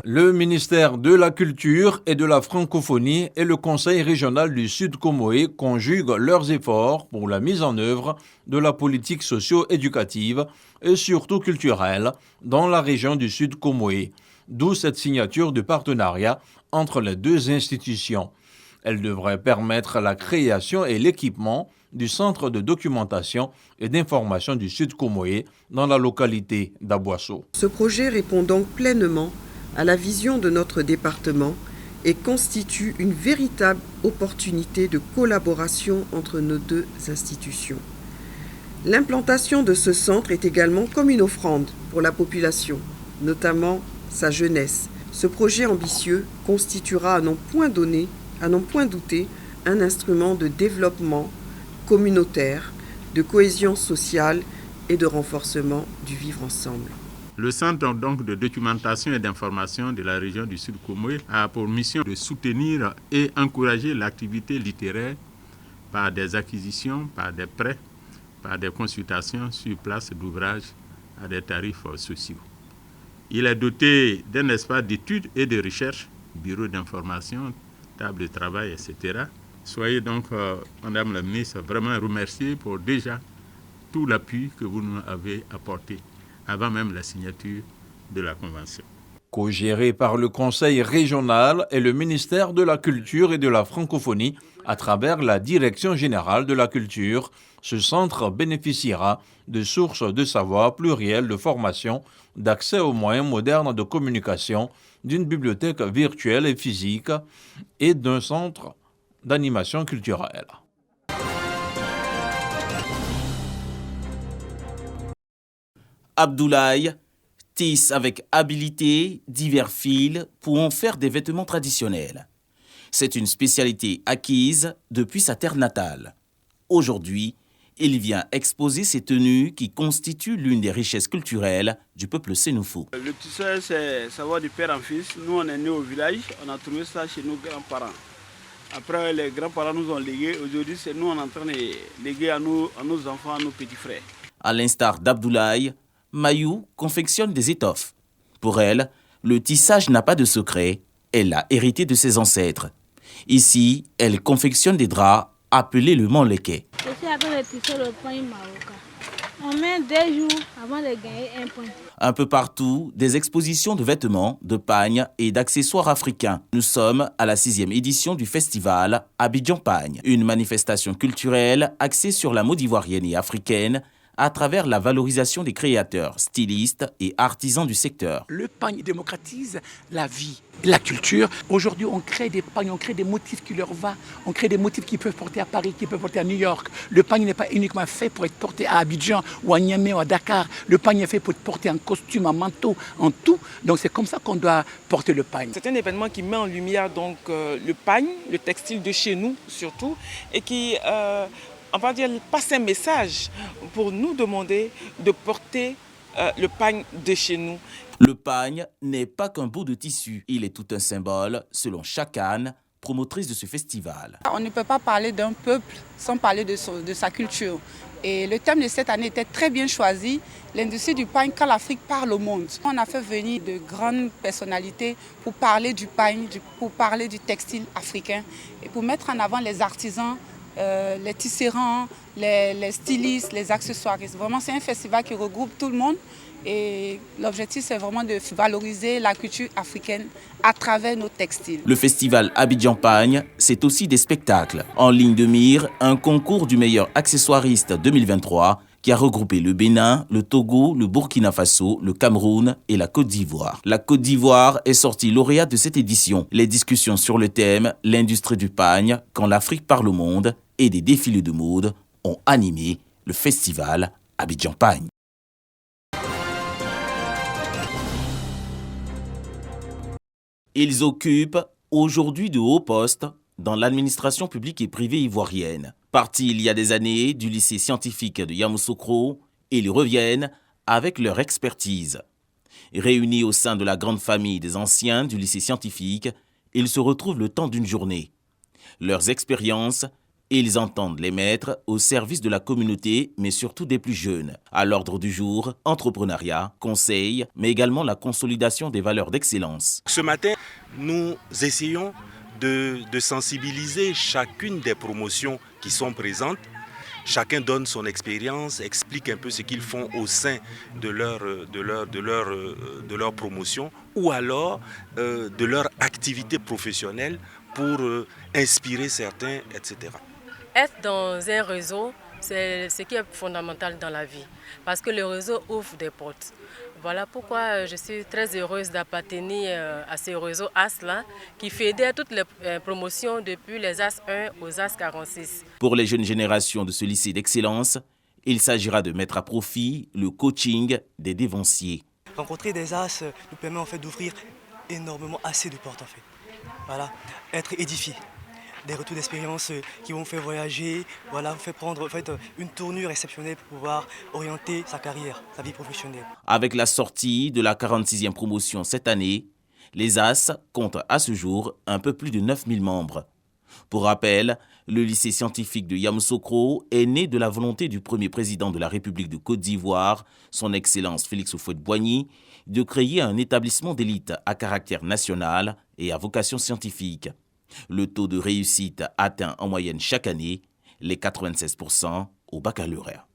Le ministère de la Culture et de la Francophonie et le Conseil régional du Sud Comoé conjuguent leurs efforts pour la mise en œuvre de la politique socio-éducative et surtout culturelle dans la région du Sud Comoé, d'où cette signature de partenariat entre les deux institutions. Elle devrait permettre la création et l'équipement du centre de documentation et d'information du Sud Comoé dans la localité d'Aboisseau. Ce projet répond donc pleinement à la vision de notre département et constitue une véritable opportunité de collaboration entre nos deux institutions. L'implantation de ce centre est également comme une offrande pour la population, notamment sa jeunesse. Ce projet ambitieux constituera à n'en point douter un instrument de développement communautaire, de cohésion sociale et de renforcement du vivre ensemble. Le Centre donc de documentation et d'information de la région du Sud Comoé a pour mission de soutenir et encourager l'activité littéraire par des acquisitions, par des prêts, par des consultations sur place d'ouvrages à des tarifs sociaux. Il est doté d'un espace d'études et de recherche, bureau d'information, table de travail, etc. Soyez donc, Madame la ministre, vraiment remerciée pour déjà tout l'appui que vous nous avez apporté avant même la signature de la Convention. Co-géré par le Conseil régional et le ministère de la Culture et de la Francophonie à travers la Direction générale de la culture, ce centre bénéficiera de sources de savoir plurielles de formation, d'accès aux moyens modernes de communication, d'une bibliothèque virtuelle et physique et d'un centre d'animation culturelle. Abdoulaye tisse avec habileté divers fils pour en faire des vêtements traditionnels. C'est une spécialité acquise depuis sa terre natale. Aujourd'hui, il vient exposer ses tenues qui constituent l'une des richesses culturelles du peuple sénoufo. Le tissage, c'est savoir du père en fils. Nous, on est nés au village, on a trouvé ça chez nos grands-parents. Après, les grands-parents nous ont légué. Aujourd'hui, c'est nous, on est en train de léguer à nos enfants, à nos petits frères. À l'instar d'Abdoulaye, Mayou confectionne des étoffes. Pour elle, le tissage n'a pas de secret. Elle l'a hérité de ses ancêtres. Ici, elle confectionne des draps appelés le manleké. Je suis en train de tisser le pain marocain. On met 2 jours avant de gagner un point. Un peu partout, des expositions de vêtements, de pagnes et d'accessoires africains. Nous sommes à la 6e édition du festival Abidjan Pagne, une manifestation culturelle axée sur la mode ivoirienne et africaine à travers la valorisation des créateurs, stylistes et artisans du secteur. Le pagne démocratise la vie, la culture. Aujourd'hui, on crée des pagnes, on crée des motifs qui leur vont. On crée des motifs qui peuvent porter à Paris, qui peuvent porter à New York. Le pagne n'est pas uniquement fait pour être porté à Abidjan ou à Niamey ou à Dakar. Le pagne est fait pour être porté en costume, en manteau, en tout. Donc c'est comme ça qu'on doit porter le pagne. C'est un événement qui met en lumière donc, le pagne, le textile de chez nous surtout, et qui on va dire, passe un message pour nous demander de porter le pagne de chez nous. Le pagne n'est pas qu'un bout de tissu, il est tout un symbole, selon Chakane, promotrice de ce festival. On ne peut pas parler d'un peuple sans parler de sa culture. Et le thème de cette année était très bien choisi, l'industrie du pagne quand l'Afrique parle au monde. On a fait venir de grandes personnalités pour parler du pagne, pour parler du textile africain et pour mettre en avant les artisans, les tisserands, les stylistes, les accessoiristes. Vraiment, c'est un festival qui regroupe tout le monde et l'objectif, c'est vraiment de valoriser la culture africaine à travers nos textiles. Le festival Abidjan Pagne, c'est aussi des spectacles. En ligne de mire, un concours du meilleur accessoiriste 2023 qui a regroupé le Bénin, le Togo, le Burkina Faso, le Cameroun et la Côte d'Ivoire. La Côte d'Ivoire est sortie lauréate de cette édition. Les discussions sur le thème « L'industrie du pagne, quand l'Afrique parle au monde » et des défilés de mode ont animé le festival Abidjan Pagne. Ils occupent aujourd'hui de hauts postes dans l'administration publique et privée ivoirienne. Partis il y a des années du lycée scientifique de Yamoussoukro, ils reviennent avec leur expertise. Réunis au sein de la grande famille des anciens du lycée scientifique, ils se retrouvent le temps d'une journée. Leurs expériences et ils entendent les mettre au service de la communauté, mais surtout des plus jeunes. À l'ordre du jour, entrepreneuriat, conseil, mais également la consolidation des valeurs d'excellence. Ce matin, nous essayons de sensibiliser chacune des promotions qui sont présentes. Chacun donne son expérience, explique un peu ce qu'ils font au sein de leur promotion ou alors de leur activité professionnelle pour inspirer certains, etc. Être dans un réseau, c'est ce qui est fondamental dans la vie, parce que le réseau ouvre des portes. Voilà pourquoi je suis très heureuse d'appartenir à ce réseau AS-là, qui fédère toutes les promotions depuis les AS 1 aux AS 46. Pour les jeunes générations de ce lycée d'excellence, il s'agira de mettre à profit le coaching des dévanciers. Rencontrer des AS nous permet en fait d'ouvrir énormément assez de portes en fait. Voilà, être édifié. Des retours d'expérience qui vont faire voyager, voilà, vous faire prendre en fait, une tournure exceptionnelle pour pouvoir orienter sa carrière, sa vie professionnelle. Avec la sortie de la 46e promotion cette année, les AS comptent à ce jour un peu plus de 9000 membres. Pour rappel, le lycée scientifique de Yamoussoukro est né de la volonté du premier président de la République de Côte d'Ivoire, son Excellence Félix Houphouët-Boigny, de créer un établissement d'élite à caractère national et à vocation scientifique. Le taux de réussite atteint en moyenne chaque année les 96% au baccalauréat.